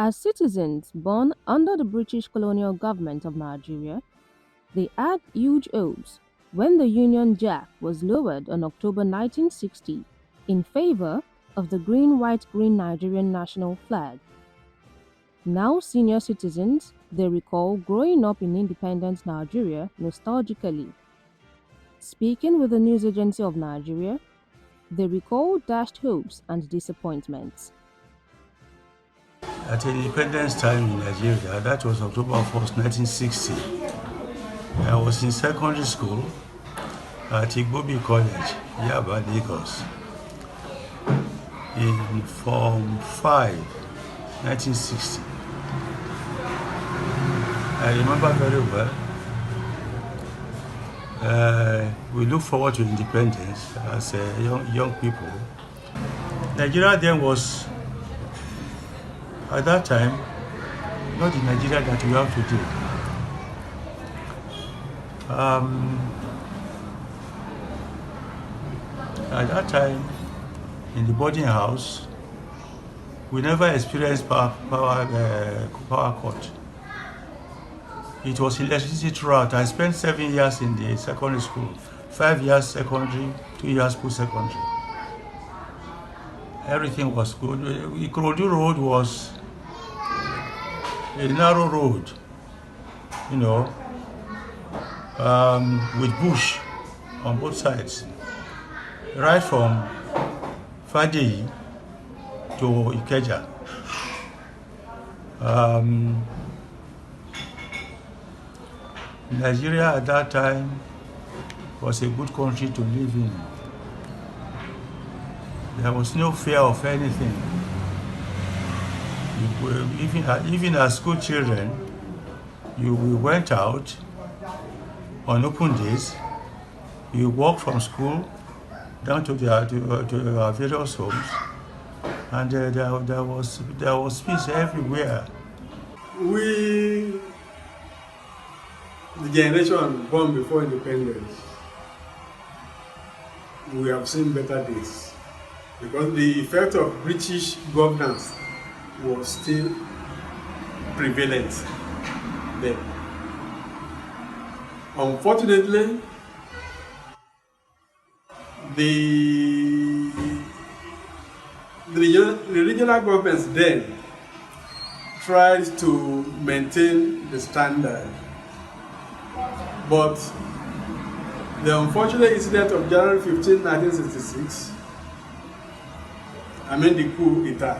As citizens born under the British colonial government of Nigeria, they had huge hopes when the Union Jack was lowered on October 1960 in favor of the green-white-green Nigerian national flag. Now senior citizens, they recall growing up in independent Nigeria nostalgically. Speaking with the news agency of Nigeria, they recall dashed hopes and disappointments. At independence time in Nigeria, that was October 1st, 1960. I was in secondary school at Igbobi College, Yaba, Lagos, in Form 5, 1960. I remember very well. We look forward to independence as young people. Nigeria then was, at that time, not the Nigeria that we have today. At that time, in the boarding house, we never experienced power cut. It was electricity throughout. I spent 7 years in the secondary school, 5 years secondary, 2 years post-secondary. Everything was good. Ikorodu Road was a narrow road, with bush on both sides, right from Fadeyi to Ikeja. Nigeria at that time was a good country to live in. There was no fear of anything. Even as school children, we went out on open days. We walked from school down to our various homes, and there was peace everywhere. We, the generation born before independence, we have seen better days because the effect of British governance was still prevalent then. Unfortunately, the regional governments then tried to maintain the standard, but the unfortunate incident of January 15, 1966, the coup d'etat,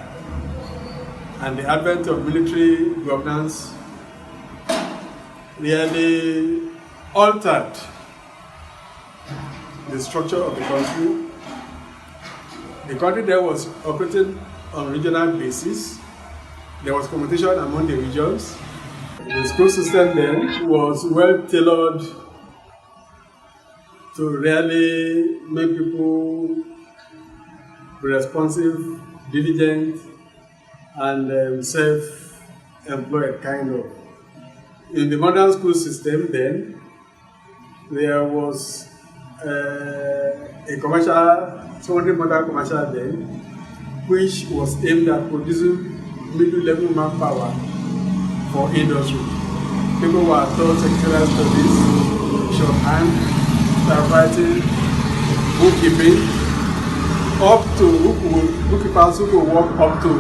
and the advent of military governance really altered the structure of the country. The country there was operating on regional basis. There was competition among the regions. The school system then was well tailored to really make people be responsive, diligent, and self-employed kind of. In the modern school system then, there was a commercial, secondary modern commercial then, which was aimed at producing middle-level manpower for industry. People were taught secretarial studies, shorthand, typewriting, bookkeeping, up to bookkeepers who could work up to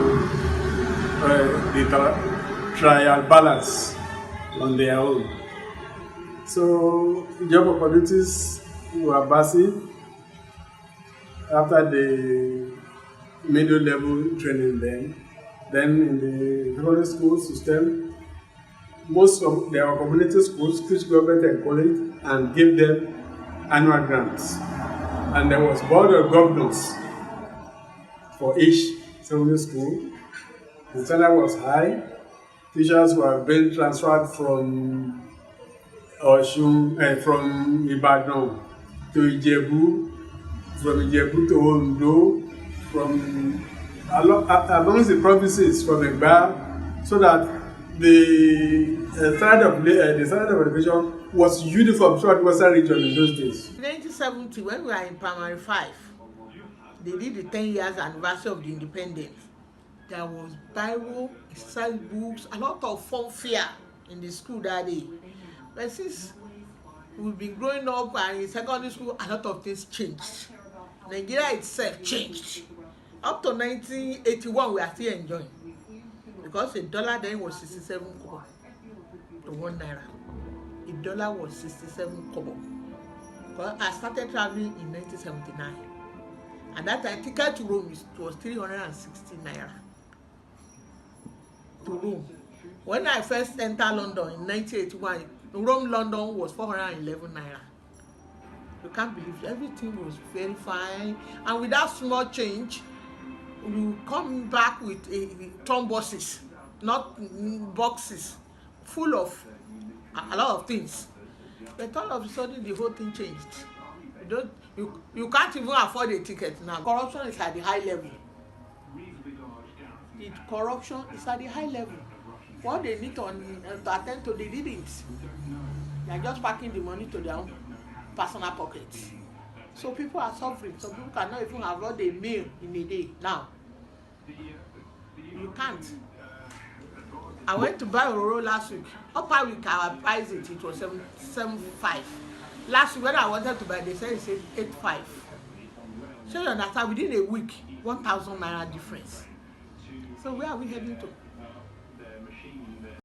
the trial balance on their own. So job opportunities were massive after the middle level training then. Then in the secondary school system, there were community schools which government encouraged and gave them annual grants. And there was board of governors for each secondary school. The salary was high. Teachers were being transferred from from Ibadan to Ijebu, from Ijebu to Ondo, from amongst the provinces from Egba, so that the standard of education was uniform throughout the Western region in those days. In 1970, when we were in primary 5, they did the 10 years anniversary of the independence. There was Bible, exercise books, a lot of fun fair in the school that day. But since we've been growing up and in secondary school, a lot of things changed. Nigeria itself changed. Up to 1981, we are still enjoying. Because a dollar then was 67 kobo to 1 naira. A dollar was 67 kobo. Because I started traveling in 1979. And that time, ticket to Rome was 360 naira. To Rome. When I first entered London in 1981, Rome, London was 411 naira. You can't believe it. Everything was very fine. And with that small change, we come back with turn buses, not boxes, full of a lot of things. But all of a sudden, the whole thing changed. You can't even afford a ticket now. Corruption is at the high level. Corruption is at the high level. What they need to attend to, they didn't. They are just packing the money to their own personal pockets. So people are suffering. Some people cannot even afford a meal in a day now. You can't. I went to buy Ororo last week. Upper week I priced it was 7.75. Last week when I wanted to buy, they said it's 8.5. So you understand, within a week, 1,000 naira difference. So where are we heading to?